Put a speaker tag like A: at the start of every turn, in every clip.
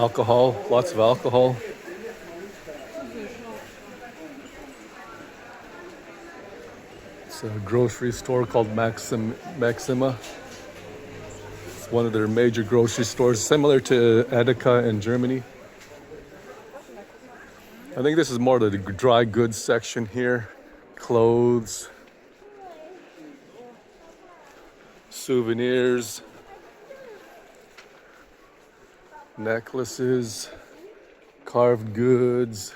A: Alcohol, lots of alcohol. It's a grocery store called Maxima. It's one of their major grocery stores, similar to Edeka in Germany. I think this is more the dry goods section here. Clothes, souvenirs, necklaces, carved goods.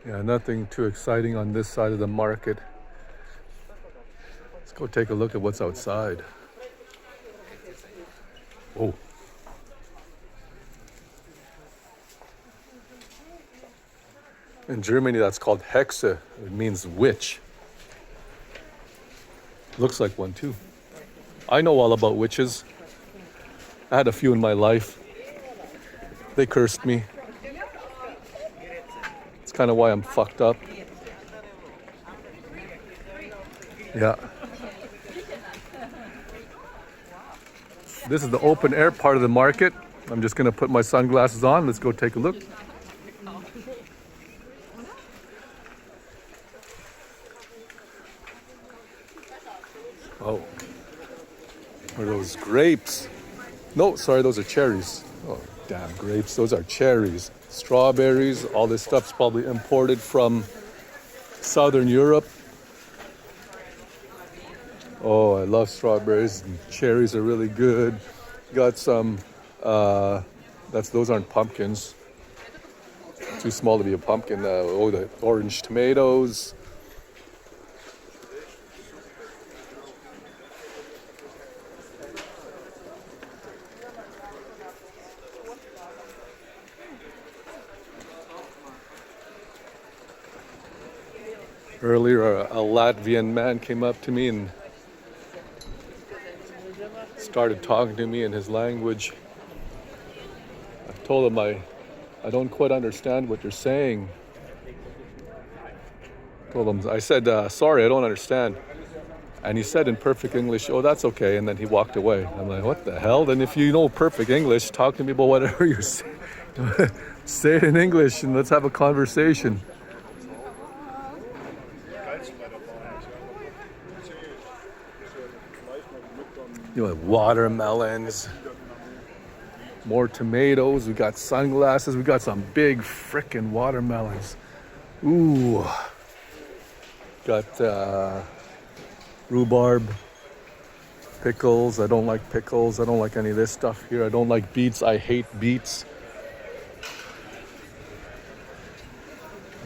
A: Yeah, nothing too exciting on this side of the market. Let's go take a look at what's outside. Oh. In Germany, that's called Hexe. It means witch. Looks like one too. I know all about witches. I had a few in my life. They cursed me. It's kind of why I'm fucked up. Yeah. This is the open air part of the market. I'm just gonna put my sunglasses on. Let's go take a look. Oh, are those grapes? No, sorry, those are cherries. Oh, damn, grapes. Those are cherries. Strawberries, all this stuff's probably imported from Southern Europe. Oh, I love strawberries. And cherries are really good. Got some, those aren't pumpkins. Too small to be a pumpkin. The orange tomatoes. Earlier, a Latvian man came up to me and started talking to me in his language. I told him I don't quite understand what you're saying. I said, sorry, I don't understand. And he said in perfect English, oh, that's okay. And then he walked away. I'm like, what the hell? Then if you know perfect English, talk to me about whatever you're saying. Say it in English and let's have a conversation. You know, watermelons, more tomatoes. We got sunglasses. We got some big frickin' watermelons. Ooh. Got rhubarb, pickles. I don't like pickles. I don't like any of this stuff here. I don't like beets. I hate beets.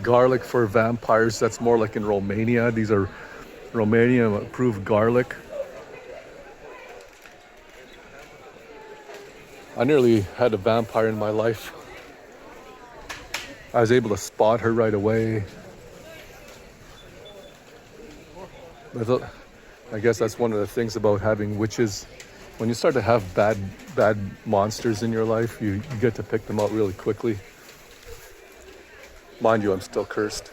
A: Garlic for vampires. That's more like in Romania. These are Romanian approved garlic. I nearly had a vampire in my life. I was able to spot her right away. But I guess that's one of the things about having witches. When you start to have bad monsters in your life, you get to pick them out really quickly. Mind you, I'm still cursed.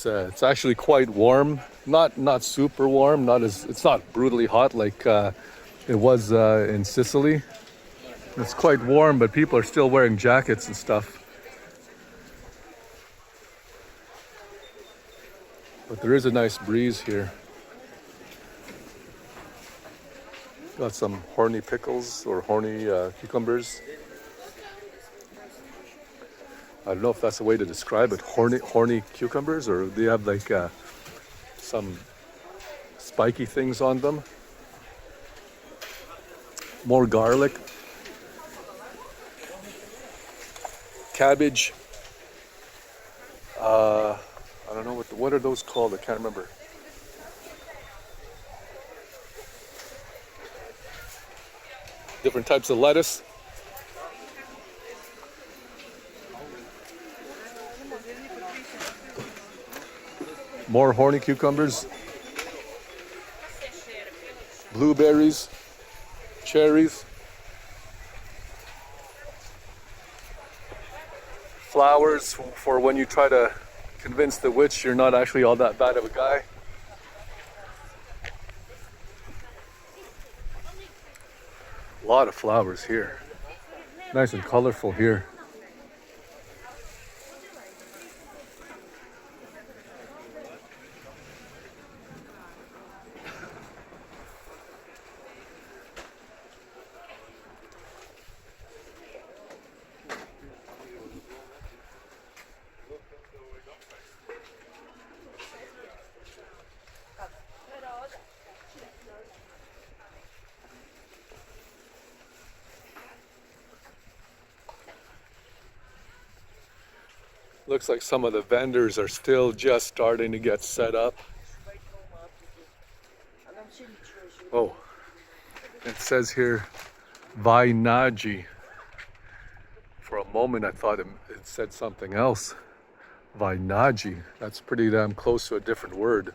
A: It's actually quite warm, not super warm, it's not brutally hot like it was in Sicily. It's quite warm, but people are still wearing jackets and stuff. But there is a nice breeze here. Got some horny pickles or horny cucumbers. I don't know if that's a way to describe it. Horny cucumbers, or they have like some spiky things on them. More garlic. Cabbage. I don't know what are those called? I can't remember. Different types of lettuce. More horny cucumbers, blueberries, cherries, flowers for when you try to convince the witch you're not actually all that bad of a guy. A lot of flowers here. Nice and colorful here. Looks like some of the vendors are still just starting to get set up. Oh, it says here, Vainaji. For a moment, I thought it said something else. Vainaji. That's pretty damn close to a different word.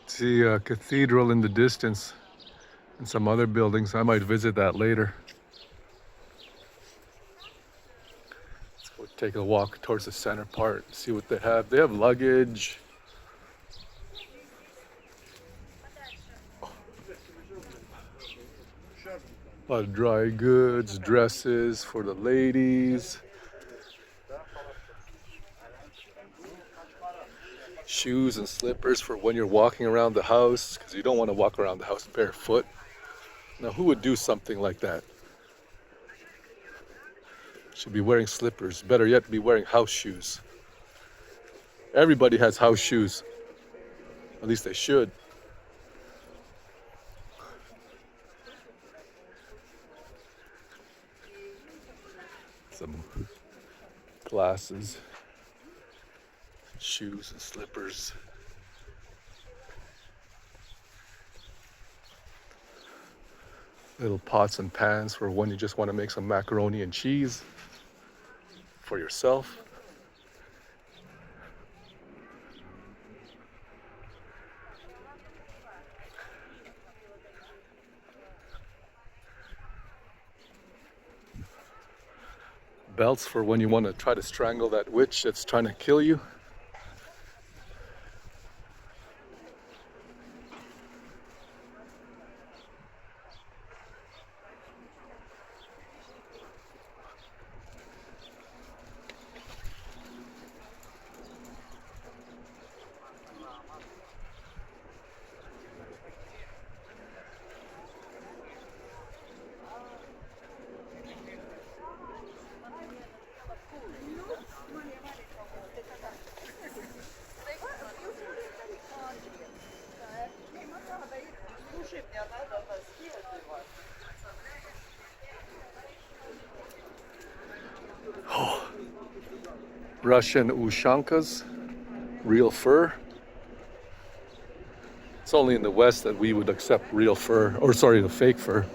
A: See a cathedral in the distance and some other buildings. I might visit that later. Let's go take a walk towards the center part, see what they have. They have luggage. A lot of dry goods, dresses for the ladies. Shoes and slippers for when you're walking around the house, because you don't want to walk around the house barefoot. Now, who would do something like that? Should be wearing slippers. Better yet, be wearing house shoes. Everybody has house shoes. At least they should. Some glasses, shoes and slippers. Little pots and pans for when you just want to make some macaroni and cheese for yourself. Belts for when you want to try to strangle that witch that's trying to kill you. Russian ushankas, real fur. It's only in the West that we would accept real fur, or sorry, the fake fur.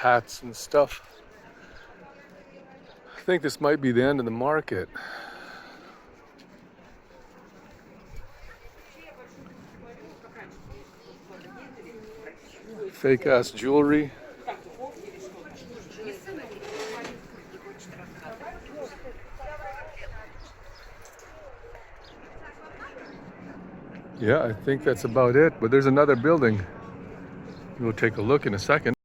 A: hats and stuff. I think this might be the end of the market. Fake ass jewelry. Yeah, I think that's about it. But there's another building. We'll take a look in a second.